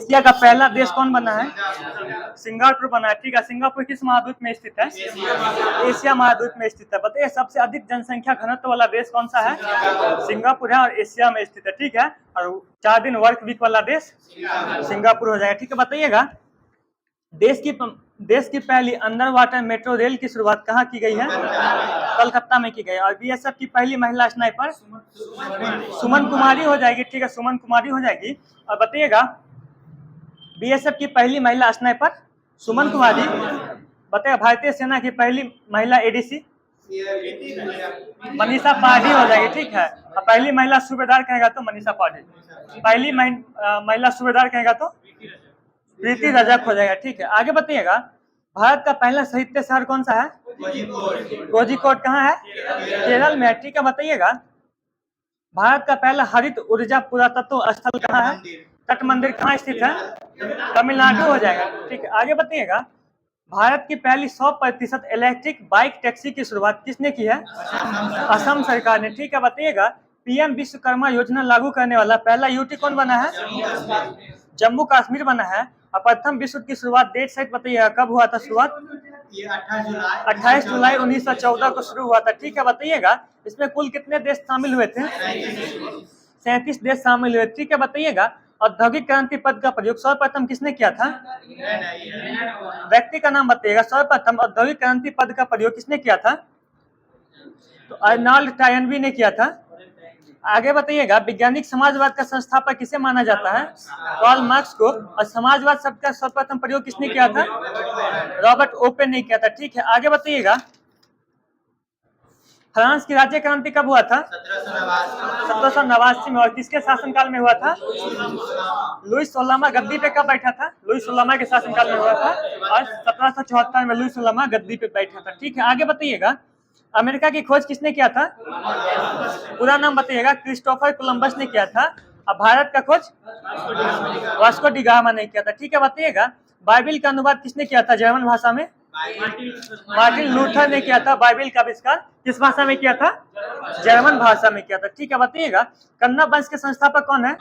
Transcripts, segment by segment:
Asia का पहला देश कौन बना है? सिंगापुर बना है। ठीक है, सिंगापुर किस महाद्वीप में स्थित है? एशिया महाद्वीप में स्थित है। बताइए सबसे अधिक जनसंख्या घनत्व वाला देश कौन सा है? सिंगापुर है और एशिया में स्थित है। ठीक है, और 4 दिन वर्क वीक वाला देश सिंगापुर हो जाएगा। ठीक है, बताइएगा देश की पहली अंडर वाटर मेट्रो रेल की शुरुआत कहाँ की गई है? कलकत्ता में की गई। और बीएसएफ की पहली महिला स्नाइपर सुमन कुमारी हो जाएगी। ठीक है, सुमन कुमारी हो जाएगी। और बताइएगा बीएसएफ की पहली महिला स्नाइपर सुमन कुमारी। बताइए भारतीय सेना की पहली महिला एडीसी मनीषा पाढ़ी हो जाएगी। ठीक है, और पहली महिला सूबेदार कहेगा तो मनीषा पाढ़ी। पहली महिला सूबेदार कहेगा तो प्रीति रजक हो जाएगा। ठीक है, आगे बताइएगा भारत का पहला साहित्य शहर कौन सा है? कोझिकोड कहाँ है? केरल में है। ठीक है, बताइएगा भारत का पहला हरित ऊर्जा पुरातत्व स्थल कहाँ है? तट मंदिर कहाँ स्थित है? तमिलनाडु हो जाएगा। ठीक है, आगे बताइएगा भारत की पहली 100% इलेक्ट्रिक बाइक टैक्सी की शुरुआत किसने की है? असम सरकार ने। ठीक है, बताइएगा पीएम विश्वकर्मा योजना लागू करने वाला पहला यूटी कौन बना है? जम्मू कश्मीर बना है। और प्रथम विश्व की शुरुआत डेट साइट बताइएगा कब हुआ था शुरुआत? 28 जुलाई 1914 को शुरू हुआ था। ठीक है, बताइएगा इसमें कुल कितने देश शामिल हुए थे? 37 देश शामिल हुए। ठीक है, बताइएगा औद्योगिक क्रांति पद का प्रयोग सर्वप्रथम किसने किया था? व्यक्ति का नाम बताइएगा। सर्वप्रथम औद्योगिक क्रांति पद का प्रयोग किसने किया था? तो अर्नल्ड टॉयनबी ने किया था। आगे बताइएगा वैज्ञानिक समाजवाद का संस्थापक किसे माना जाता है? कार्ल मार्क्स को। और समाजवाद शब्द का सर्वप्रथम प्रयोग किसने किया था? रॉबर्ट ओपेन ने किया था। ठीक है, आगे बताइएगा फ्रांस की राज्य क्रांति कब हुआ था? 1789 में। और किसके शासनकाल में हुआ था? लुईस 16वां गद्दी पे कब बैठा था? लुईस 16वां के शासनकाल में हुआ था। और 1774 में लुईस 16वां गद्दी पे बैठा था। ठीक है, आगे बताइएगा अमेरिका की खोज किसने किया था? पूरा नाम बताइएगा। क्रिस्टोफर कोलंबस ने किया था। और भारत का खोज वास्को डी गामा ने किया था। ठीक है, बताइएगा बाइबिल का अनुवाद किसने किया था जर्मन भाषा में? मार्टिन लूथर ने किया था। बाइबिल का आविष्कार किस भाषा में किया था? जर्मन भाषा में किया था। ठीक है, बताइएगा कन्ना वंश के संस्थापक कौन है?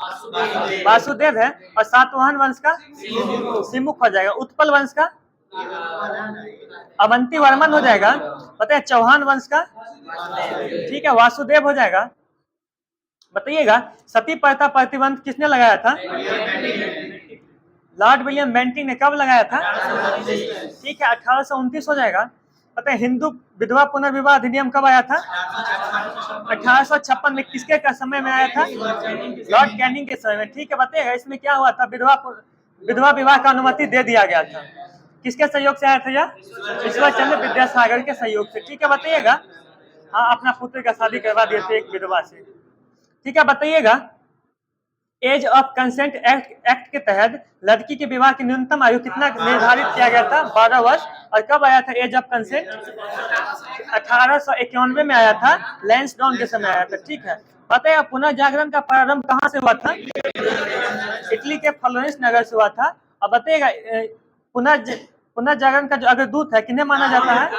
वासुदेव है। और सातवाहन वंश का सिमुख हो जाएगा। उत्पल वंश का अवंती वर्मन हो जाएगा। बताइए चौहान वंश का? ठीक है, वासुदेव हो जाएगा। बताइएगा सती प्रथा प्रतिबंध किसने लगाया था? लॉर्ड विलियम बेंटिंग ने कब लगाया था? ठीक है, 1829 हो जाएगा। पता है हिंदू विधवा पुनर्विवाह अधिनियम कब आया था? 1856 में। किसके का समय में आया था? लॉर्ड कैनिंग के समय में। ठीक है, बताइएगा इसमें क्या हुआ था? विधवा विवाह का अनुमति दे दिया गया था। किसके सहयोग से आया था यह? ईश्वर चंद्र विद्यासागर के सहयोग से। ठीक है, बताइएगा हाँ अपना पुत्र का शादी करवा दिए थे एक विधवा से। ठीक है, बताइएगा एज ऑफ कंसेंट एक्ट के तहत लड़की के विवाह की न्यूनतम आयु कितना निर्धारित किया गया था? 12 वर्ष। और कब आया था एज ऑफ कंसेंट? 1891 में आया था। लैंसडाउन के समय आया था। ठीक है, बताइए पुनः जागरण का प्रारंभ कहाँ से हुआ था? इटली के फ्लोरेंस नगर से हुआ था। अब बताइएगा पुनः जागरण का जो अग्रदूत है किन्हें माना जाता है?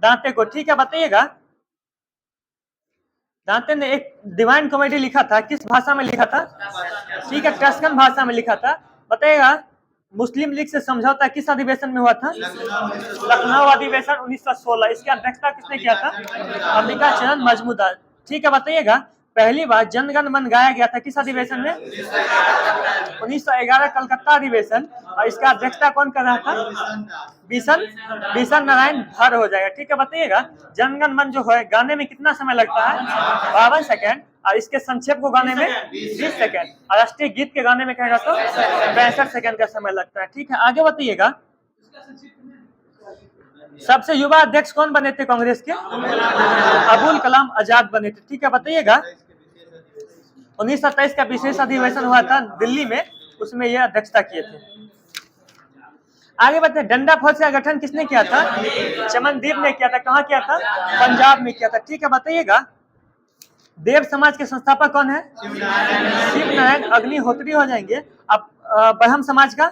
दांते को। ठीक है, बताइएगा दांते ने एक डिवाइन कॉमेडी लिखा था, किस भाषा में लिखा था? ठीक है, टस्कन भाषा में लिखा था। बताइएगा मुस्लिम लीग से समझौता किस अधिवेशन में हुआ था? लखनऊ अधिवेशन 1916। इसकी अध्यक्षता किसने किया था? अंबिका चरण मजमूदार। ठीक है, बताइएगा पहली बार जनगण मन गाया गया था किस अधिवेशन में? 1911 कलकत्ता अधिवेशन। और इसका अध्यक्षता कौन कर रहा था? बिशन नारायण धर हो जाएगा। ठीक है, बताइएगा जनगण मन जो है गाने में कितना समय लगता है? 52 सेकेंड। और इसके संक्षेप को गाने में 20 सेकेंड। और राष्ट्रीय गीत के गाने में कहेगा तो 65 सेकेंड का समय लगता है। ठीक है, आगे बताइएगा सबसे युवा अध्यक्ष कौन बने थे कांग्रेस के? अबुल कलाम आजाद बने थे। ठीक है, बताइएगा 1927 का विशेष अधिवेशन हुआ था दिल्ली में, उसमें यह अध्यक्षता किए थे। आगे बढ़ते डंडा फौज का गठन किसने किया था? चमनदीप ने किया था। कहाँ किया था? पंजाब में किया था। ठीक है, बताइएगा देव समाज के संस्थापक कौन है? शिव नारायण अग्निहोत्री हो जाएंगे। अब ब्रह्म समाज का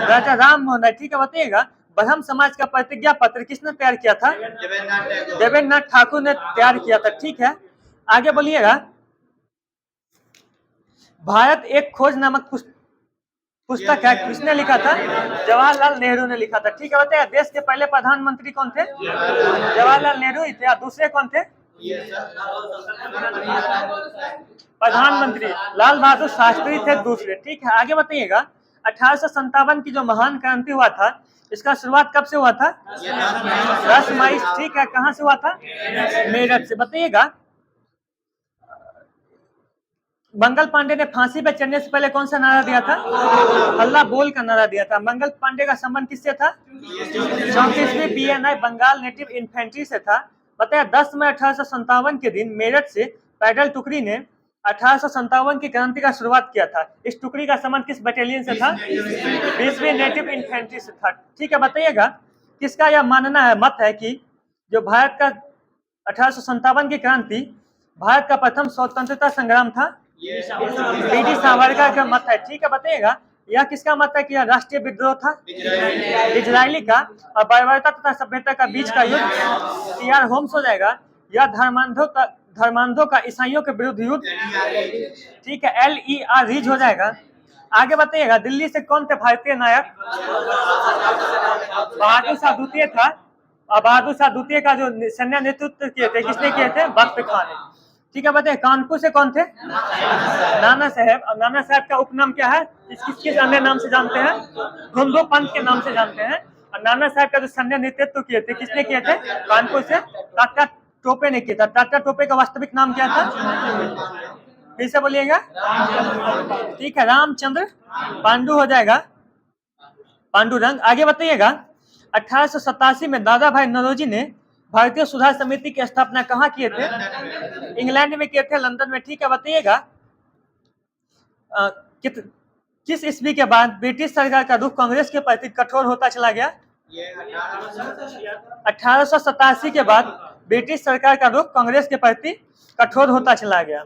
राजा राम मोहन राय। ठीक है, बताइएगा ब्रह्म समाज का प्रतिज्ञा पत्र किसने तैयार किया था? देवेंद्र नाथ ठाकुर ने तैयार किया था। ठीक है, आगे बोलिएगा भारत एक खोज नामक पुस्तक है, किसने लिखा था? जवाहरलाल नेहरू ने लिखा था। ठीक है, बताइए देश के पहले प्रधानमंत्री कौन थे? जवाहरलाल नेहरू ही थे। दूसरे कौन थे प्रधानमंत्री? लाल बहादुर शास्त्री थे दूसरे। ठीक है, आगे बताइएगा 1857 की जो महान क्रांति हुआ था, इसका शुरुआत कब से हुआ था? 10 मई। ठीक है, कहां से हुआ था? मेरठ से। बताइएगा मंगल पांडे ने फांसी पर चढ़ने से पहले कौन सा नारा दिया था? हल्ला बोल का नारा दिया था। मंगल पांडे का संबंध किससे था? 34वीं BNI बंगाल नेटिव इन्फेंट्री से था। बताया 10 मई 1857 के दिन मेरठ से पैदल टुकड़ी ने 1857 की क्रांति का शुरुआत किया था। इस टुकड़ी का संबंध किस बटालियन से था? 20वीं नेटिव इन्फेंट्री से था। ठीक है, बताइएगा किसका यह मानना है, मत है कि जो भारत का 1857 की क्रांति भारत का प्रथम स्वतंत्रता संग्राम था? BD सावरकर का मत है। ठीक है, बताइएगा यह किसका मत है कि यह राष्ट्रीय विद्रोह था? इजरायली का। और बर्बरता तथा सभ्यता का बीच का युद्ध TR होम्स हो जाएगा। यह धर्मांधों का ईसाइयों के विरुद्ध युद्ध। ठीक है, LER रीज हो जाएगा। आगे बताइएगा दिल्ली से कौन थे भारतीय नायक? बहादुर शाह द्वितीय था। और बहादुर शाह द्वितीय का जो सैन्य नेतृत्व किए थे, किसने किए थे? बख्त खान ने। ठीक है, बताइए कानपुर से कौन थे? नाना साहब। और नाना साहब का उपनाम क्या है? किस अन्य नाम से जानते हैं? धुंधो पंत के नाम से जानते हैं। और नाना साहब का जो सैन्य नेतृत्व किए थे, किसने किए थे? कानपुर से टाटा टोपे ने किया था। टाटा टोपे का वास्तविक नाम क्या था? फिर से बोलिएगा। ठीक है, रामचंद्र पांडु हो जाएगा, पांडुरंग। आगे बताइएगा 1887 में दादा भाई नौरोजी ने भारतीय सुधार समिति की स्थापना कहाँ किए थे? इंग्लैंड में किए थे, लंदन में। ठीक है, बताइएगा किस ईस्वी के बाद ब्रिटिश सरकार का रुख कांग्रेस के प्रति कठोर होता चला गया? 1887 के बाद ब्रिटिश सरकार का रुख कांग्रेस के प्रति कठोर होता चला गया।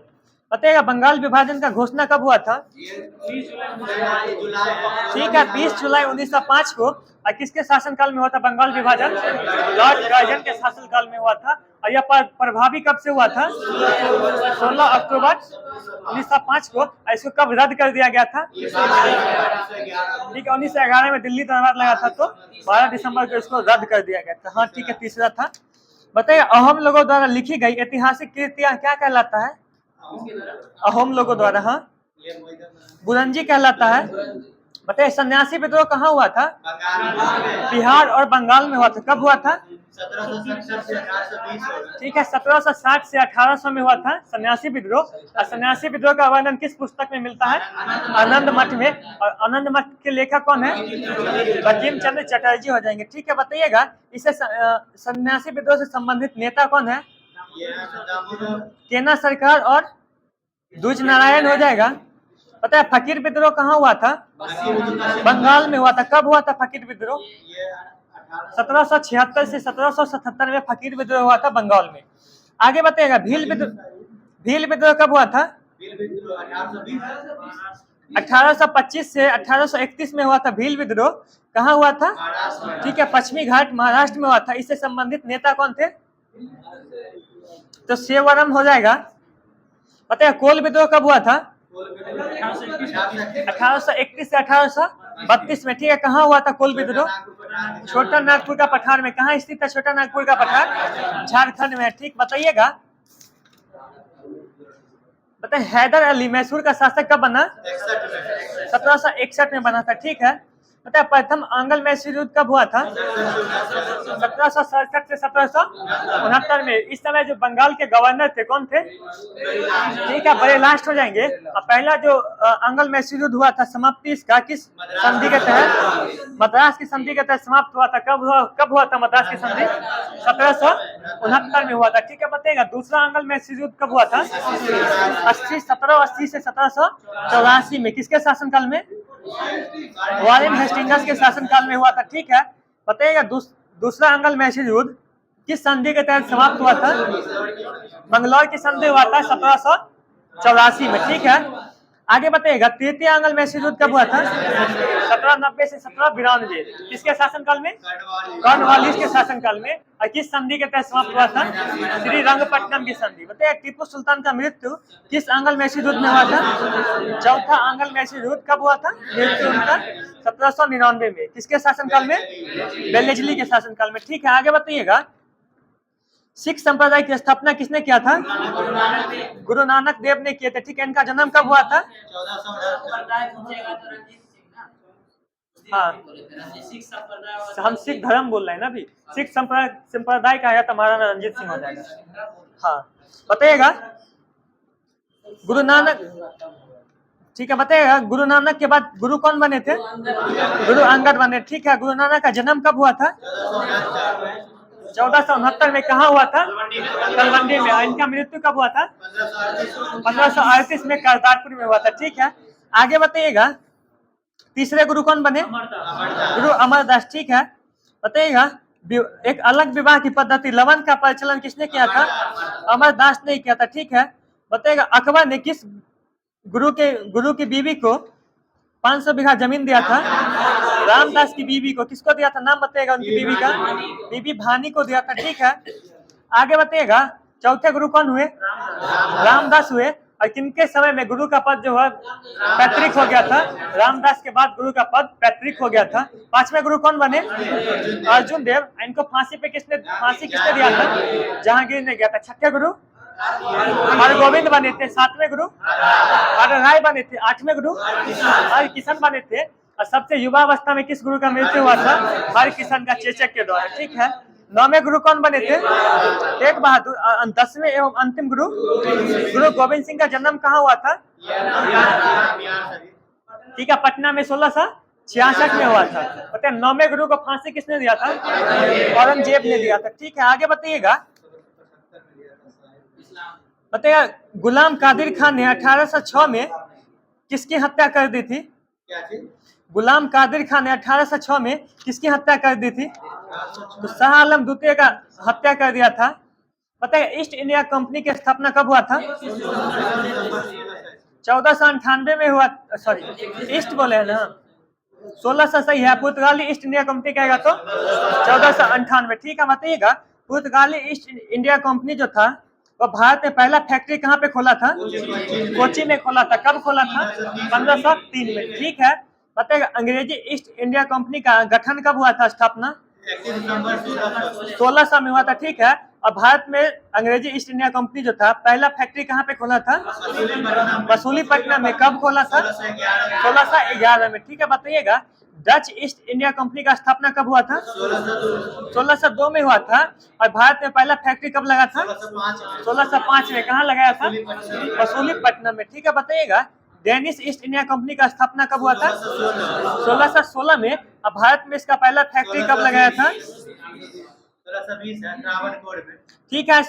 बताइएगा बंगाल विभाजन का घोषणा कब हुआ था? ठीक है, 20 जुलाई 1905 को। और किसके शासनकाल में हुआ था बंगाल विभाजन? लॉर्ड कर्जन के शासनकाल में हुआ था। और यह प्रभावी कब से हुआ था? 16 अक्टूबर 1905 को। इसको कब रद्द कर दिया गया था? ठीक है, 1911 में दिल्ली दरबार लगा था, तो 12 दिसंबर को इसको रद्द कर दिया गया था। हाँ ठीक है, तीसरा था। बताइए अहोम लोगों द्वारा लिखी गई ऐतिहासिक कृतियां क्या कहलाता है? अहोम लोगों द्वारा, हाँ, बुरंजी कहलाता है। बताइए सन्यासी विद्रोह कहाँ हुआ था? बिहार और बंगाल में हुआ था। कब हुआ था? ठीक है, 1760 से 1800 में हुआ था सन्यासी विद्रोह। और सन्यासी विद्रोह का वर्णन किस पुस्तक में मिलता है? आनंद मठ में। और आनंद मठ के लेखक कौन है? बंकिम चंद्र चटर्जी हो जाएंगे। ठीक है, बताइएगा इसे सन्यासी विद्रोह से संबंधित नेता कौन है? केना सरकार और द्विज नारायण हो जाएगा। पता है फकीर विद्रोह कहाँ हुआ था? बंगाल में हुआ था। कब हुआ था फकीर विद्रोह? 1776 से 1777 में फकीर विद्रोह हुआ था बंगाल में। आगे बताइएगा भील विद्रोह कब हुआ था? 1825 से 1831 में हुआ था भील विद्रोह। कहाँ हुआ था? ठीक है, पश्चिमी घाट महाराष्ट्र में हुआ था। इससे संबंधित नेता कौन थे? तो सेवरम हो जाएगा। पता है कोल विद्रोह कब हुआ था? 1831 से 1832 में। ठीक है, कहाँ हुआ था कोल विद्रोह? छोटा नागपुर का पठार में। कहाँ स्थित है छोटा नागपुर का पठार? झारखंड में। ठीक, बताइएगा बताइए हैदर अली मैसूर का शासक कब बना? 1761 में बना था। ठीक है, पता है प्रथम आंग्ल मैसूर युद्ध कब हुआ था? 1767 से 1769 में। इस समय जो बंगाल के गवर्नर थे कौन थे? ठीक है, बड़े लास्ट हो जाएंगे। और पहला जो आंग्ल मैसूर युद्ध हुआ था समाप्ति इसका किस संधि के तहत? मद्रास की संधि के तहत समाप्त हुआ था। कब हुआ था मद्रास की संधि? 1769 में हुआ था। ठीक है, बताइएगा दूसरा आंग्ल मैसूर युद्ध कब हुआ था? 1780 से 1784 में। किसके शासनकाल में? वॉरेन हेस्टिंग्स के शासनकाल में हुआ था। ठीक है, बताइएगा दूसरा आंग्ल मैसूर युद्ध किस संधि के तहत समाप्त हुआ था? मंगलौर की संधि हुआ था 1784 में। ठीक है, आगे बताइएगा तृतीय आंग्ल मैसूर युद्ध कब हुआ था? 1790 से 1792। किसके शासनकाल में? कॉर्नवालिस के शासनकाल में। और किस संधि के तहत समाप्त हुआ था? श्री रंगपट्टनम की संधि। बताइए टीपू सुल्तान का मृत्यु किस आंग्ल मैसूर युद्ध में हुआ था? चौथा आंग्ल मैसूर युद्ध कब हुआ था? मृत्यु उनका 1799 में। किसके शासनकाल में? बेलेजली के शासनकाल में। ठीक है, आगे बताइएगा सिख संप्रदाय की स्थापना किसने किया था? गुरु नानक देव ने किए थे। ठीक है, इनका जन्म कब हुआ था? हाँ, हम सिख धर्म बोल रहे हैं ना अभी। सिख संप्रदाय का आया तो महाराणा रंजीत सिंह हो जाएगा। हाँ, बताइएगा गुरु नानक। ठीक है, बताइएगा गुरु नानक के बाद गुरु कौन बने थे? गुरु अंगद बने। ठीक है, गुरु नानक का जन्म कब हुआ था? 1469 में। कहाँ हुआ था? तलवंडी में। इनका मृत्यु कब हुआ था? 1538 में करतारपुर में हुआ था। ठीक है, आगे बताइएगा तीसरे गुरु कौन बने? गुरु अमरदास। ठीक है, बताइएगा एक अलग विवाह की पद्धति लवन का प्रचलन किसने किया था? अमरदास ने किया था। ठीक है, बताइएगा अकबर ने किस गुरु की बीवी को 500 बीघा जमीन दिया था? रामदास की बीवी को। किसको दिया था? नाम बताइएगा उनकी बीवी का। बीबी भानी को दिया था। ठीक है, आगे बताइएगा चौथे गुरु कौन हुए? रामदास हुए। और किनके समय में गुरु का पद जो है पैतृक हो गया था? रामदास के बाद गुरु का पद पैतृक हो गया था। पांचवें गुरु कौन बने? अर्जुन देव। इनको फांसी किसने दिया था? जहांगीर ने दिया था। छठे गुरु हरगोविंद बने थे। सातवें गुरु हरराय बने थे। आठवें गुरु हरकिशन बने थे। और सबसे युवा अवस्था में किस गुरु का मृत्यु हुआ था? हरकिशन का चेचक के द्वारा। ठीक है, नौवें गुरु कौन बने थे? तेग बहादुर। 10वें एवं अंतिम गुरु गोविंद सिंह का जन्म कहाँ हुआ था? ठीक है, पटना में 1666 में हुआ था। बताइए नौवें गुरु को फांसी किसने दिया था? औरंगजेब ने दिया था। ठीक है, आगे बताइएगा गुलाम कादिर खान ने 1806 में किसकी हत्या कर दी थी? गुलाम कादिर खान ने 1806 में किसकी हत्या कर दी थी? तो शाह आलम द्वितीय का हत्या कर दिया था। बताइए ईस्ट इंडिया कंपनी की स्थापना कब हुआ था? 1498 में हुआ। सॉरी, ईस्ट बोले है ना, 1600 सही है। पुर्तगाली ईस्ट इंडिया कंपनी कहेगा तो 1498। ठीक है, बताइएगा पुर्तगाली ईस्ट इंडिया कंपनी जो था वो भारत में पहला फैक्ट्री कहाँ पे खोला था? कोची में खोला था। कब खोला था? 1503 में। ठीक है, बताइएगा अंग्रेजी ईस्ट इंडिया कंपनी का गठन कब हुआ था? स्थापना 1600 में हुआ था। ठीक है, और भारत में अंग्रेजी ईस्ट इंडिया कंपनी जो था पहला फैक्ट्री कहाँ पे खोला था? मसूलीपट्टनम में। कब खोला था? 1611 में। ठीक है, बताइएगा डच ईस्ट इंडिया कंपनी का स्थापना कब हुआ था? 1602 में हुआ था। और भारत में पहला फैक्ट्री कब लगा था? 1605 में। कहाँ लगाया था? मसूलीपट्टनम में। ठीक है, बताइएगा डेनिश ईस्ट इंडिया कंपनी का स्थापना कब हुआ था? 1616 में। अब भारत में इसका पहला फैक्ट्री कब लगाया था? 1620 है त्रावणकोर में। ठीक है,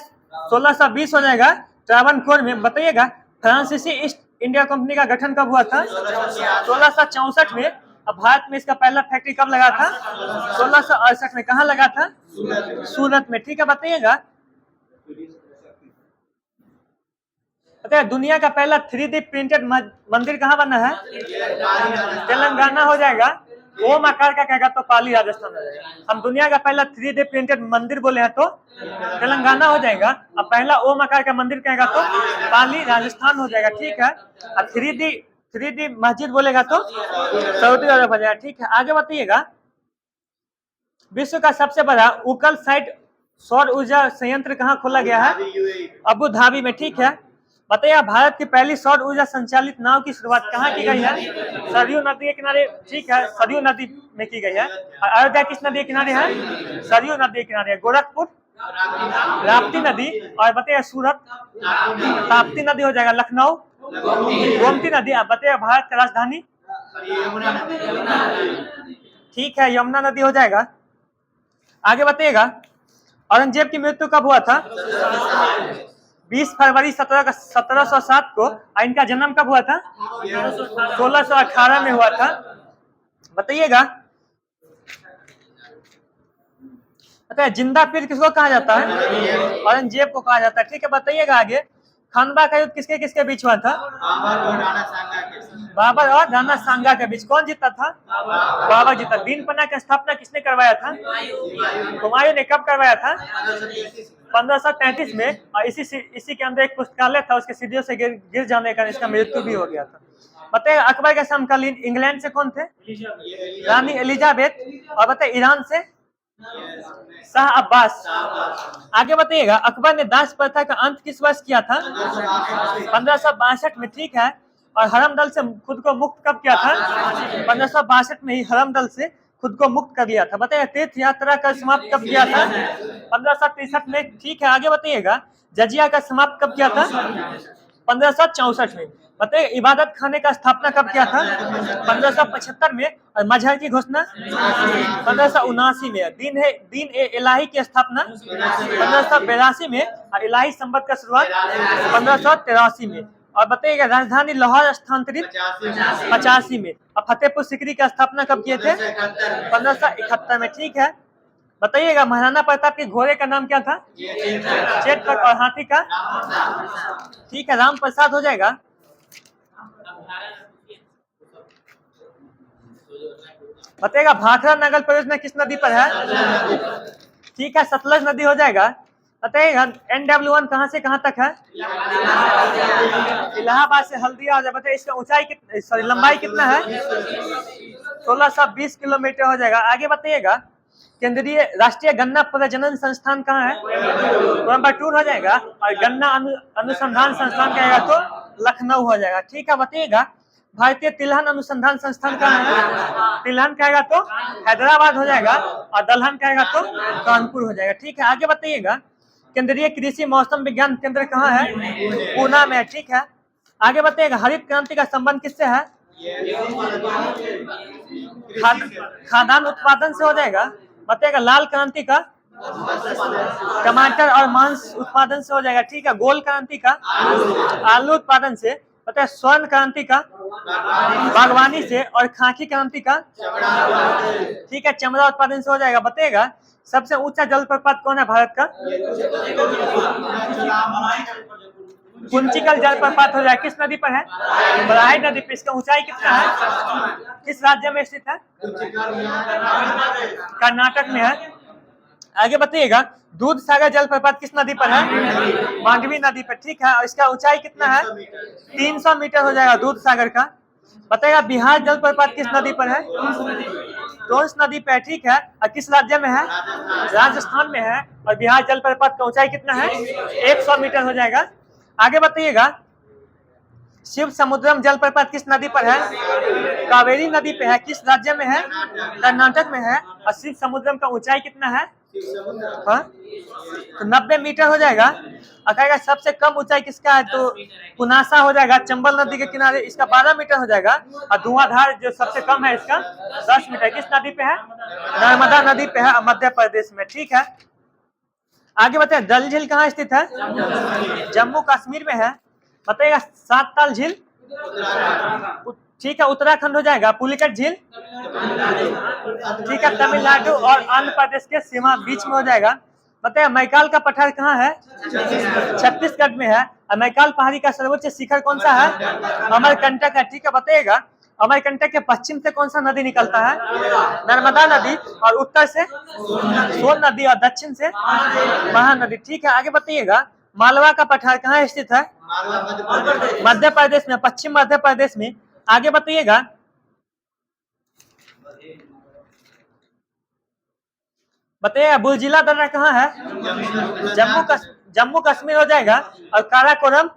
1620 हो जाएगा त्रावणकोर में। बताइएगा फ्रांसीसी ईस्ट इंडिया कंपनी का गठन कब हुआ था? 1664 में। अब भारत में इसका पहला फैक्ट्री कब लगा था? 1668 में। कहाँ लगा था? सूरत में। ठीक है, बताइएगा दुनिया का पहला 3D प्रिंटेड मंदिर कहाँ बना है? तेलंगाना हो जाएगा। ओम आकार का कहेगा तो पाली राजस्थान हो जाएगा। हम दुनिया का पहला 3D प्रिंटेड मंदिर बोले हैं तो तेलंगाना हो जाएगा। अब पहला ओम आकार का मंदिर कहेगा तो पाली राजस्थान हो जाएगा। ठीक है, और 3D मस्जिद बोलेगा तो सऊदी अरब हो जाएगा। ठीक है, आगे बताइएगा विश्व का सबसे बड़ा उकल साइट सौर ऊर्जा संयंत्र कहाँ खोला गया है? अबू धाबी में। ठीक है, बताइए भारत की पहली सौर ऊर्जा संचालित नाव की शुरुआत कहाँ की गई है? सरयू नदी के किनारे। ठीक है, सरयू नदी में की गई है। अयोध्या किस नदी के किनारे है? सरयू नदी के किनारे। गोरखपुर राप्ती नदी। और बताइए सूरत ताप्ती नदी हो जाएगा। लखनऊ गोमती नदी। आप बताइए भारत का राजधानी? ठीक है, यमुना नदी हो जाएगा। आगे बताइएगा औरंगजेब की मृत्यु कब हुआ था? 20 फरवरी 1707 को। इनका जन्म कब हुआ था? 1618 में हुआ था। बताइएगा जिंदा पीर किसको कहा जाता है? औरंगजेब को कहा जाता है। ठीक है, बताइएगा आगे खानवा का युद्ध किसके किसके बीच हुआ था? बाबर और राणा सांगा के साथ। बाबर और राणा सांगा के बीच। कौन जीता था? बाबर जीता। दीनपन्ना की स्थापना किसने करवाया था? हुमायूं ने। कब करवाया था? 1533 में। और इसी के अंदर एक पुस्तकालय था, उसके सीढ़ियों से गिर जाने का इसका मृत्यु भी हो गया था। बताइए अकबर के समकालीन इंग्लैंड से कौन थे? रानी एलिजाबेथ। और बताइए ईरान से? शाह अब्बास। आगे बताइएगा अकबर ने दास प्रथा का अंत किस वर्ष किया था? 1562 में, ठीक है। और हरम दल से खुद को मुक्त कब किया था? 1562 में ही हरम दल से खुद को मुक्त कर लिया था। बताइए तीर्थ यात्रा का समाप्त कब किया था? 1563 में, ठीक है। आगे बताइएगा जजिया का समाप्त कब किया था? 1564 में। बताइए इबादत खाने का स्थापना कब किया था? 1575 में। और मजहर की घोषणा 1579 में। दीन ए इलाही की स्थापना 1582 में। और इलाही संबत का शुरुआत 1583 में। और बताइएगा राजधानी लाहौर स्थानांतरित 85 में। और फतेहपुर सीकरी की स्थापना कब किए थे? 1571 में, ठीक है। बताइएगा महाराणा प्रताप के घोड़े का नाम क्या था? चेतक। और हाथी का? ठीक है, राम प्रसाद हो जाएगा। बताइएगा भाखड़ा नगर परियोजना किस नदी पर है? ठीक है, सतलज नदी हो जाएगा। बताइएगा NW1 कहां से कहां तक है? इलाहाबाद से हल्दिया हो जाएगा। बताइए इसका ऊंचाई सॉरी लंबाई कितना है? 1620 किलोमीटर हो जाएगा। आगे बताइएगा केंद्रीय राष्ट्रीय गन्ना प्रजनन संस्थान कहाँ है? कोयम्बटूर हो जाएगा। और गन्ना अनुसंधान संस्थान कहेगा तो लखनऊ हो जाएगा। ठीक है, बताइएगा भारतीय तिलहन अनुसंधान संस्थान कहाँ है? तिलहन कहेगा तो हैदराबाद हो जाएगा। और दलहन कहेगा तो कानपुर हो जाएगा। ठीक है, आगे बताइएगा केंद्रीय कृषि मौसम विज्ञान केंद्र कहाँ है? पूना में, ठीक है। आगे बताइएगा हरित क्रांति का संबंध किससे है? खाद्यान्न उत्पादन से हो जाएगा। बताइएगा लाल क्रांति का? टमाटर और मांस उत्पादन से हो जाएगा। ठीक है, गोल क्रांति का? आलू उत्पादन से। बताइए स्वर्ण क्रांति का? बागवानी से। और खाकी क्रांति का? ठीक है, चमड़ा उत्पादन से हो जाएगा। बताइएगा सबसे ऊंचा जलप्रपात कौन है भारत का? कुंचिकल जलप्रपात हो जाएगा। किस नदी पर है? बराही नदी पर। इसका ऊंचाई कितना है? किस राज्य में स्थित है? कर्नाटक में है। आगे बताइएगा दूध सागर जलप्रपात किस नदी पर है? मांडवी नदी पर, ठीक है। और इसका ऊंचाई कितना है? 300 मीटर हो जाएगा दूध सागर का। बताइएगा बिहार जलप्रपात किस नदी पर है? टोंस नदी पे, ठीक है। और किस राज्य में है? राजस्थान में है। और बिहार जलप्रपात का ऊंचाई कितना है? 100 मीटर हो जाएगा। आगे बताइएगा शिव समुद्रम जलप्रपात किस नदी पर है? कावेरी नदी पे है। किस राज्य में है? कर्नाटक में है। और शिव समुद्रम का ऊंचाई कितना है? हाँ? तो 90 मीटर हो जाएगा। और कहेगा सबसे कम ऊंचाई किसका है? तो पुनासा हो जाएगा चंबल नदी के किनारे। इसका 12 मीटर हो जाएगा। और धुआंधार जो सबसे कम है इसका 10 मीटर। किस नदी पे है? नर्मदा नदी पे है, मध्य प्रदेश में, ठीक है। आगे बताइए डल झील कहाँ स्थित है? जम्मू कश्मीर में है। बताइएगा सात ताल झील? ठीक है, उत्तराखंड हो जाएगा। पुलिकट झील? ठीक है, तमिलनाडु और आंध्र प्रदेश के सीमा बीच में हो जाएगा। बताइए मैकाल का पठार कहाँ है? छत्तीसगढ़ में है। और मैकाल पहाड़ी का सर्वोच्च शिखर कौन सा है? अमरकंटक है। ठीक है, बताइएगा अमरकंटक के पश्चिम से कौन सा नदी निकलता है? नर्मदा नदी। और उत्तर से सोन नदी। और दक्षिण से महानदी। ठीक है, आगे बताइएगा मालवा का पठार कहाँ स्थित है? मध्य प्रदेश में, पश्चिम मध्य प्रदेश में। आगे बताइएगा बुर्जिला दर्रा कहाँ है? जम्मू कश्मीर हो जाएगा। और काराकोरम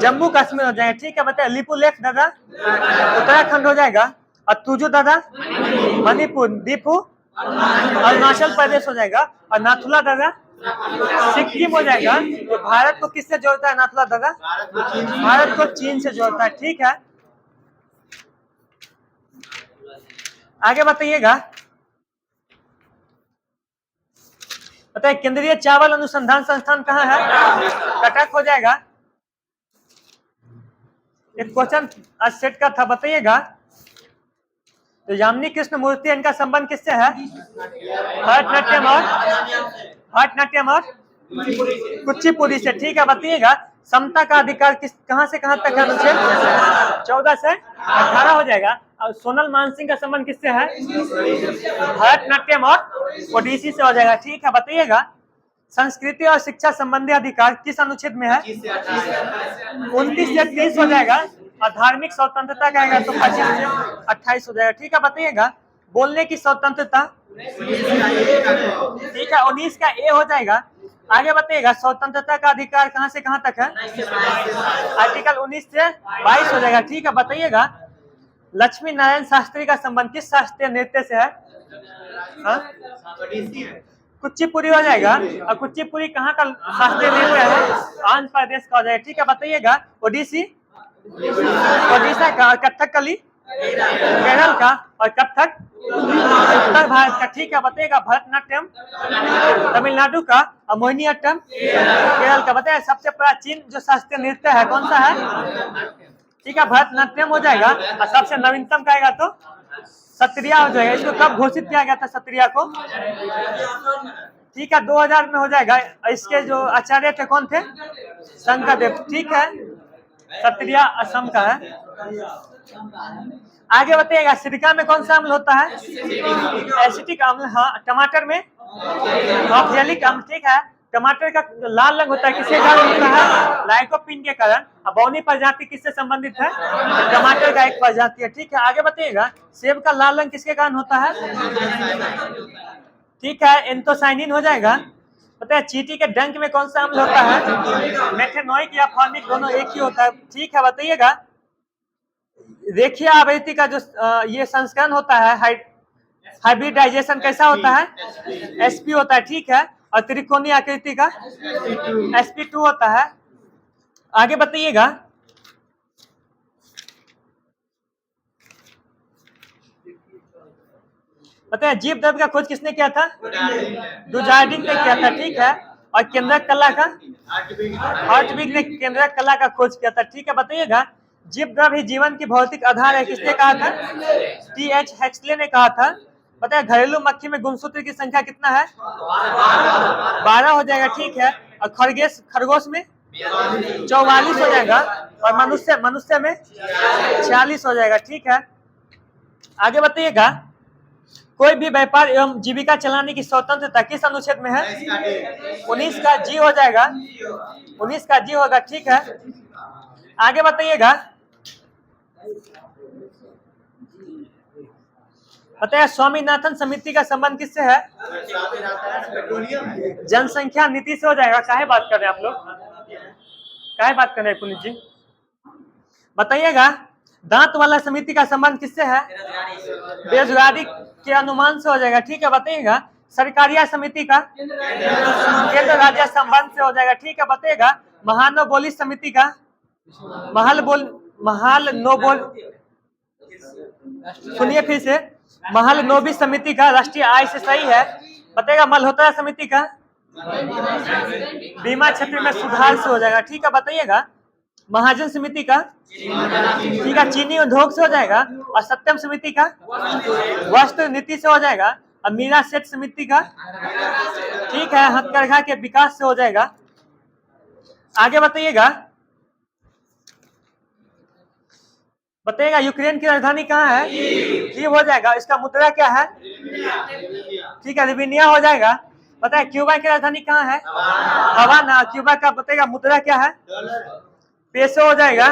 जम्मू कश्मीर हो जाएगा। ठीक है, बताइए लिपुलेख दर्रा उत्तराखंड हो जाएगा। और तुजू दर्रा मणिपुर। दीपू अरुणाचल प्रदेश हो जाएगा। और नाथुला दर्रा सिक्किम हो जाएगा। तो भारत को किससे जोड़ता है नाथुला दर्रा? भारत को चीन से जोड़ता है। ठीक है, आगे बताइएगा बताइए केंद्रीय चावल अनुसंधान संस्थान कहाँ है? कटक हो जाएगा। एक क्वेश्चन आज सेट का था, बताइएगा तो यामिनी कृष्ण मूर्ति इनका संबंध किससे है? भरतनाट्यम और कुचिपुड़ी से। ठीक है, बताइएगा समता का अधिकार किस कहां से कहां तक है अनुच्छेद 14 से 18 हो जाएगा। और सोनल मानसिंह का संबंध किससे है? भरतनाट्यम और ओडिसी से हो जाएगा। ठीक है, बताइएगा संस्कृति और शिक्षा संबंधी अधिकार किस अनुच्छेद में है? 29 से 30 हो जाएगा। और धार्मिक स्वतंत्रता कहेगा तो 25 से 28 हो जाएगा। ठीक है, बताइएगा बोलने की स्वतंत्रता, ठीक है 19 का ए हो जाएगा। आगे बताइएगा स्वतंत्रता का अधिकार कहां से कहां तक है? आर्टिकल 19 से 22 हो जाएगा। ठीक है, बताइएगा लक्ष्मी नारायण शास्त्री का संबंध किस शास्त्रीय नृत्य से है? हाँ? कुचिपुड़ी हो जाएगा। और कुचिपुड़ी कहाँ का शास्त्रीय नृत्य है? आंध्र प्रदेश का हो जाएगा। ठीक है, बताइएगा ओडिसी ओडिशा का, और कथकली केरल का, और कथक उत्तर भारत का। ठीक है, बताइएगा भरतनाट्यम तमिलनाडु का, और मोहिनीअट्टम केरल का। बताइए सबसे प्राचीन जो शास्त्रीय नृत्य है कौन सा है? ठीक है, भरतनाट्यम हो जाएगा। और सबसे नवीनतम कहेगा तो सत्रिया हो जाएगा। इसको कब घोषित किया गया था सत्रिया को? ठीक है, 2000 में हो जाएगा। इसके जो आचार्य थे कौन थे? शंकरदेव। ठीक है, सत्रिया असम का है। आगे बताइएगा सिरका में कौन सा अम्ल होता है? एसिटिक अम्ल। हाँ, टमाटर में ऑक्जेलिक अम्ल। ठीक है, टमाटर का लाल रंग होता है किसके कारण होता है? लाइकोपीन के कारण। बौनी प्रजाति किससे संबंधित है? टमाटर का एक प्रजाति है। ठीक है, आगे बताइएगा सेब का लाल रंग किसके कारण होता है? ठीक है, एंथोसाइनिन हो जाएगा। पता है चींटी के डंक में कौन सा अम्ल होता है? मेथेनोइक या फॉर्मिक, दोनों एक ही होता है। ठीक है, बताइएगा रेखीय आवृत्ति का जो ये संस्करण होता है हाइब्रिडाइजेशन कैसा होता है? sp होता है। ठीक है, और त्रिकोणीय आकृति का sp2 होता है। आगे बताइएगा पता है जीव द्रव्य का खोज किसने किया था? डुजार्डिन ने किया था। ठीक है, और केंद्रक कला का हार्टविग ने केंद्रक कला का खोज किया था। ठीक है, बताइएगा जीव द्रव्य ही जीवन की भौतिक आधार है किसने कहा था? टी.एच. हेक्सले ने कहा था। पता है घरेलू मक्खी में गुणसूत्र की संख्या कितना है? 12 हो जाएगा। ठीक है, और खरगोश में 44 हो जाएगा। और मनुष्य में 46 हो जाएगा। ठीक है, आगे बताइएगा कोई भी व्यापार एवं जीविका चलाने की स्वतंत्रता किस अनुच्छेद में है? 19 का जी हो जाएगा। 19 का जी होगा। ठीक है, आगे बताइएगा पता है स्वामीनाथन समिति का संबंध किससे है? जनसंख्या नीति से हो जाएगा। काहे बात कर रहे हैं आप लोग? काहे बात कर रहे हैं पुनीत जी? बताइएगा दांत वाला समिति का संबंध किससे है? बेरोजगारी के अनुमान से हो जाएगा। ठीक है, बताइएगा सरकारिया समिति का केंद्र राज्य संबंध से हो जाएगा। ठीक है, बताइएगा महानोबोली समिति का सुनिए फिर से महालनोबी समिति का राष्ट्रीय आय से सही है। बताइएगा मल्होत्रा समिति का बीमा क्षेत्र में सुधार से हो जाएगा। ठीक है, बताइएगा महाजन समिति का ठीक है चीनी उद्योग से हो जाएगा। और सत्यम समिति का वस्त्र नीति से हो जाएगा। और मीरा सेठ समिति का ठीक है हथकरघा के विकास से हो जाएगा। आगे बताइएगा यूक्रेन की राजधानी कहाँ है? कीव हो जाएगा। इसका मुद्रा क्या है? ठीक है, रिबिनिया हो जाएगा। पता है क्यूबा की राजधानी कहाँ है? हवाना। क्यूबा का बताइएगा मुद्रा क्या है? पेसो हो जाएगा।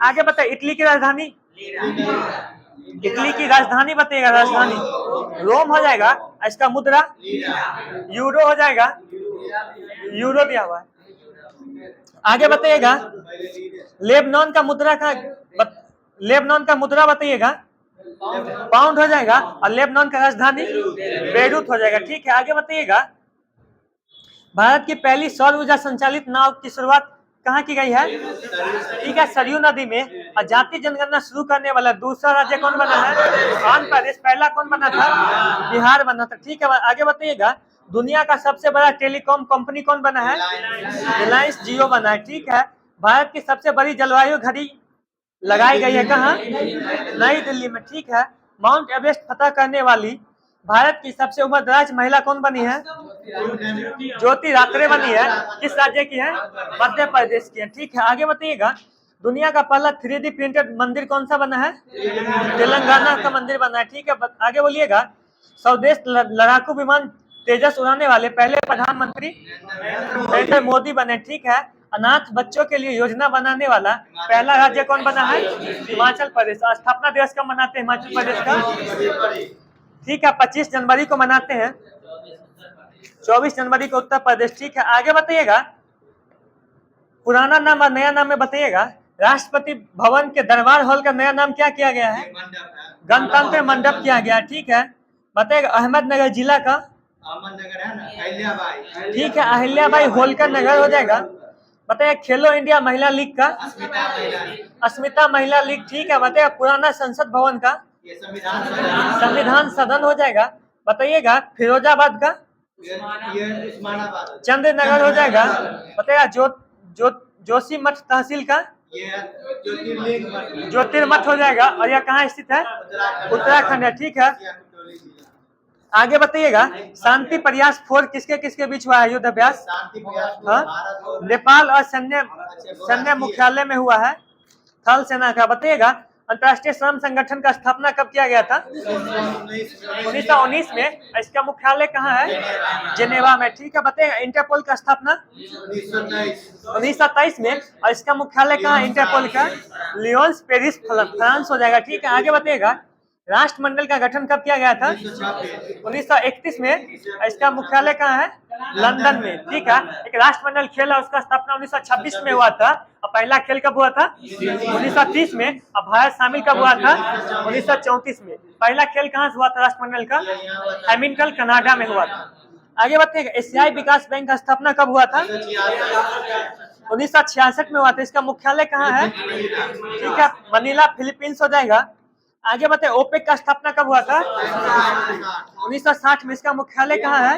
आगे बताइए इटली की राजधानी बताइएगा राजधानी रोम हो जाएगा। इसका मुद्रा यूरो हो जाएगा। यूरो दिया हुआ है। आगे बताइएगा लेबनान का मुद्रा बताइएगा पाउंड हो जाएगा। और लेबनान का राजधानी बेरूत हो जाएगा। ठीक है, आगे बताइएगा भारत की पहली सौर ऊर्जा संचालित नाव की शुरुआत कहाँ की गई है? ठीक है, सरयू नदी में। और जाति जनगणना शुरू करने वाला दूसरा राज्य कौन बना है? आंध्र प्रदेश। पहला कौन बना था? बिहार बना था। ठीक है, आगे बताइएगा दुनिया का सबसे बड़ा टेलीकॉम कंपनी कौन बना है? रिलायंस जियो बना है। ठीक है, भारत की सबसे बड़ी जलवायु घड़ी लगाई गई है कहाँ? नई दिल्ली में। ठीक है, माउंट एवरेस्ट फतह करने वाली भारत की सबसे उम्रदराज महिला कौन बनी है? ज्योति रात्रे बनी है। किस राज्य की है? मध्य प्रदेश की है। ठीक है, आगे बताइएगा। दुनिया का पहला 3D प्रिंटेड मंदिर कौन सा बना है? तेलंगाना का मंदिर बना है। ठीक है, आगे बोलिएगा। स्वदेश लड़ाकू विमान तेजस उड़ाने वाले पहले प्रधानमंत्री नरेंद्र मोदी बने। ठीक है, अनाथ बच्चों के लिए योजना बनाने वाला पहला राज्य कौन बना है? हिमाचल प्रदेश। स्थापना दिवस कब मनाते हैं हिमाचल प्रदेश का? ठीक है, 25 जनवरी को मनाते हैं। 24 जनवरी को उत्तर प्रदेश। ठीक है, आगे बताइएगा। पुराना नाम और नया नाम में बताइएगा। राष्ट्रपति भवन के दरबार हॉल का नया नाम क्या किया गया है? गणतंत्र मंडप किया गया। ठीक है, बताइएगा। अहमदनगर जिला का? अहमदनगर है ना, अहिल्याबाई। ठीक है, अहिल्याबाई होलकर नगर हो जाएगा। बताइए खेलो इंडिया महिला लीग का? अस्मिता महिला लीग। ठीक है, बताइए पुराना संसद भवन का? ये संविधान संविधान सदन हो जाएगा। बताइएगा फिरोजाबाद का? ये उस्मानाबाद। चंद्र नगर हो जाएगा। बताइएगा जोशी मठ तहसील का? ये ज्योतिर्लिंग ज्योतिर्मठ हो जाएगा। और यह कहाँ स्थित है? उत्तराखंड है। ठीक है, आगे बताइएगा। शांति प्रयास 4 किसके किसके बीच हुआ है युद्ध अभ्यास? शांति प्रयास हाँ? भारत नेपाल और सैन्य मुख्यालय में हुआ है। थल सेना का। बताइएगा अंतर्राष्ट्रीय श्रम संगठन का स्थापना कब किया गया था? 1919 में। इसका मुख्यालय कहाँ है? जेनेवा में। ठीक है, बताइएगा इंटरपोल का स्थापना 1923 में। और इसका मुख्यालय कहाँ है इंटरपोल का? लियोन्स पेरिस फ्रांस हो जाएगा। ठीक है, आगे बताइएगा। राष्ट्रमंडल का गठन कब किया गया था? 1931 में। इसका मुख्यालय कहाँ है? लंदन में। ठीक है, एक राष्ट्रमंडल खेल है, उसका स्थापना 1926 में हुआ था। और पहला खेल कब हुआ था? 1930 में। और भारत शामिल कब हुआ था? 1934 में। पहला खेल कहाँ से हुआ था राष्ट्रमंडल का? हैमिल्टन कनाडा में हुआ था। आगे बताइएगा। एशियाई विकास बैंक का स्थापना कब हुआ था? 1966 में हुआ था। इसका मुख्यालय कहाँ है? ठीक है, मनीला फिलीपींस हो जाएगा। आगे बताइए ओपेक का स्थापना कब हुआ था? 1960 में। इसका मुख्यालय कहाँ है?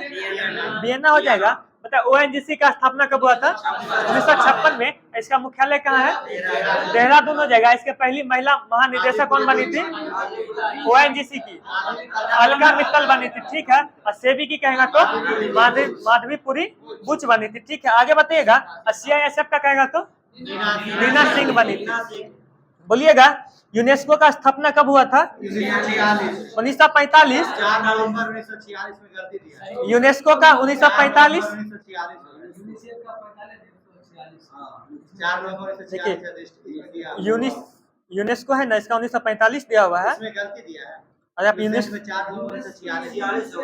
वियना हो जाएगा। बताइए ओएनजीसी का स्थापना कब हुआ था? 1956 में। इसका मुख्यालय कहाँ है? देहरादून हो जाएगा। इसके पहली महिला महानिदेशक कौन बनी थी? ओएनजीसी की अलका मित्तल बनी थी। ठीक है, और सेबी की कहेगा तो माधवीपुरी बुच बनी थी। ठीक है, आगे बताइएगा। सीआईएसएफ का कहेगा तो रीना सिंह बनी थी। बोलिएगा यूनेस्को का स्थापना कब हुआ था? 1945। 4 नवंबर 1946 में कर दी थी। यूनेस्को का 1945। 4 नवंबर देखिए 1946 यूनेस्को है ना, इसका 1945 दिया हुआ है। इसमें गलती दिया है। और आप यूनेस्को में 4 नवंबर 1946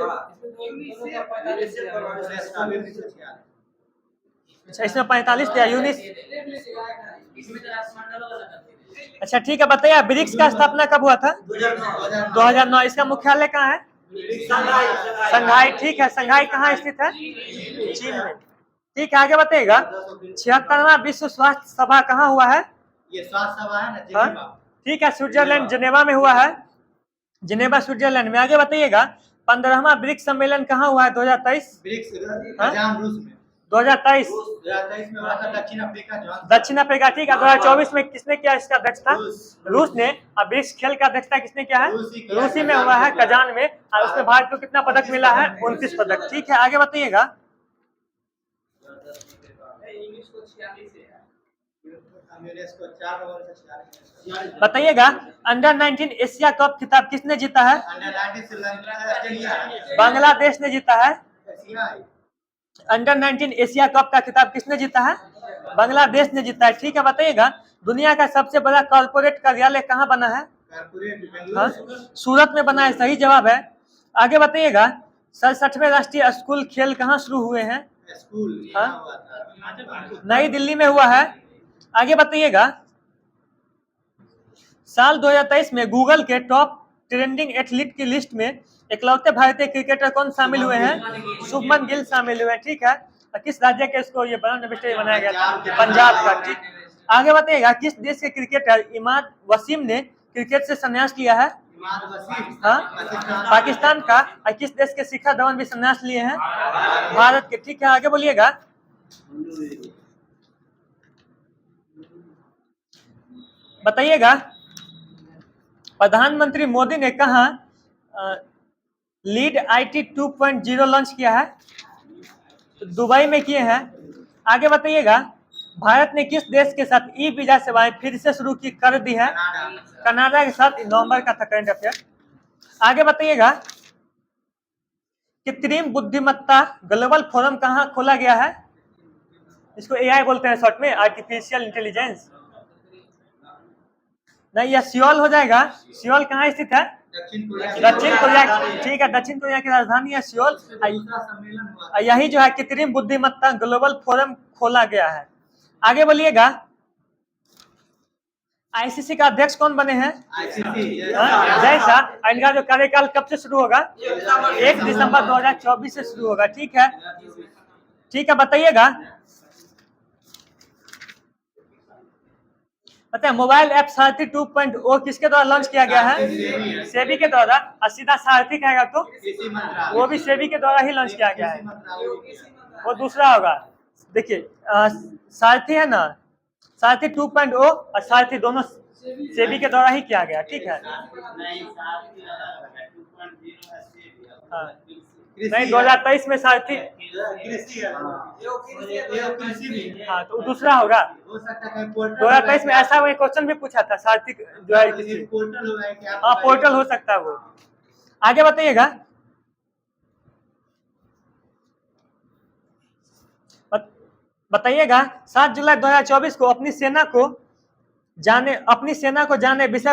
अच्छा, इसमें 45 दिया अच्छा, ठीक है, बताइए ब्रिक्स का स्थापना कब हुआ था? 2009। इसका मुख्यालय कहाँ है? संघाई। ठीक है, संघाई कहाँ स्थित है? चीन में। ठीक है, आगे बताइएगा। 76वां विश्व स्वास्थ्य सभा कहाँ हुआ है? ये स्वास्थ्य सभा है ना, जेनेवा। ठीक है, स्विट्जरलैंड जेनेवा में हुआ है। जेनेवा स्विट्जरलैंड में। आगे बताइएगा 15वां ब्रिक्स सम्मेलन कहाँ हुआ है? 2023। ब्रिक्स कजान रूस में 2023 में हुआ था। दक्षिण अफ्रीका दक्षिण अफ्रीका। ठीक है, 2024 में किसने किया इसका अध्यक्षता? रूस ने। अब ब्रिक्स खेल का अध्यक्षता किसने किया है? रूसी में हुआ है, कजान में। और उसमें भारत को कितना पदक मिला है? 29 पदक। ठीक है, आगे बताइएगा। बताइएगा अंडर 19 एशिया कप खिताब किसने जीता है? बांग्लादेश ने जीता है। अंडर 19 एशिया कप का खिताब किसने जीता है? बांग्लादेश ने जीता है। ठीक है, बताइएगा दुनिया का सबसे बड़ा कॉर्पोरेट कार्यालय कहाँ बना है? हाँ? सूरत में बना है। सही जवाब है। आगे बताइएगा 67वें राष्ट्रीय स्कूल खेल कहाँ शुरू हुए हैं? हाँ? नई दिल्ली में हुआ है। आगे बताइएगा साल 2023 में गूगल के टॉप ट्रेंडिंग एथलीट की लिस्ट में इकलौते भारतीय क्रिकेटर कौन शामिल हुए हैं? शुभमन गिल शामिल हुए हैं। ठीक है, किस राज्य के इसको ये बनाया गया था? पंजाब का। ठीक, आगे बताइएगा किस देश के क्रिकेटर इमाद वसीम ने क्रिकेट से संन्यास लिया है? हाँ? पाकिस्तान का। और किस देश के शिखर धवन भी संन्यास लिए हैं? भारत के। ठीक है, आगे बोलिएगा। बताइएगा प्रधानमंत्री मोदी ने कहा लीड IT 2.0 लॉन्च किया है, तो दुबई में किए हैं। आगे बताइएगा, भारत ने किस देश के साथ ई वीजा सेवाएं फिर से शुरू की कर दी है? कनाडा के साथ, नवंबर का था करंट अफेयर। आगे बताइएगा, कृत्रिम बुद्धिमत्ता ग्लोबल फोरम कहाँ खोला गया है? इसको AI बोलते हैं शॉर्ट में, आर्टिफिशियल इंटेलिजेंस। नहीं, यह सियोल हो जाएगा। सियोल कहाँ स्थित है? दक्षिण कोरिया दक्षिण कोरिया। ठीक है, दक्षिण कोरिया की राजधानी है सियोल। दूसरा सम्मेलन हुआ। यही जो है कृत्रिम बुद्धिमत्ता ग्लोबल फोरम खोला गया है। आगे बोलिएगा, ICC का अध्यक्ष कौन बने हैं? ICC जय शाह। इनका जो कार्यकाल कब से शुरू होगा? 1 दिसंबर 2024 से शुरू होगा। ठीक है, ठीक है, बताइएगा, पता है मोबाइल ऐप सारथी 2.0 किसके द्वारा लॉन्च किया गया है? सेबी के द्वारा। और सीधा सारथी कहेगा तो कृषि मंत्रालय, वो भी सेबी के द्वारा ही लॉन्च किया गया है, वो दूसरा होगा। देखिए सारथी है ना, सारथी 2.0 और सारथी दोनों सेबी के द्वारा ही किया गया। ठीक है, हाँ। नहीं, 2023 में सारथी, हाँ, तो दूसरा होगा। हो सकता है पोर्टल 2023 में ऐसा वही क्वेश्चन भी पूछा था, सारथी जो है किसी, पोर्टल होगा क्या? हाँ पोर्टल हो सकता है वो। आगे बताइएगा, बताइएगा 7 जुलाई 2024 को अपनी सेना को जाने विषय पर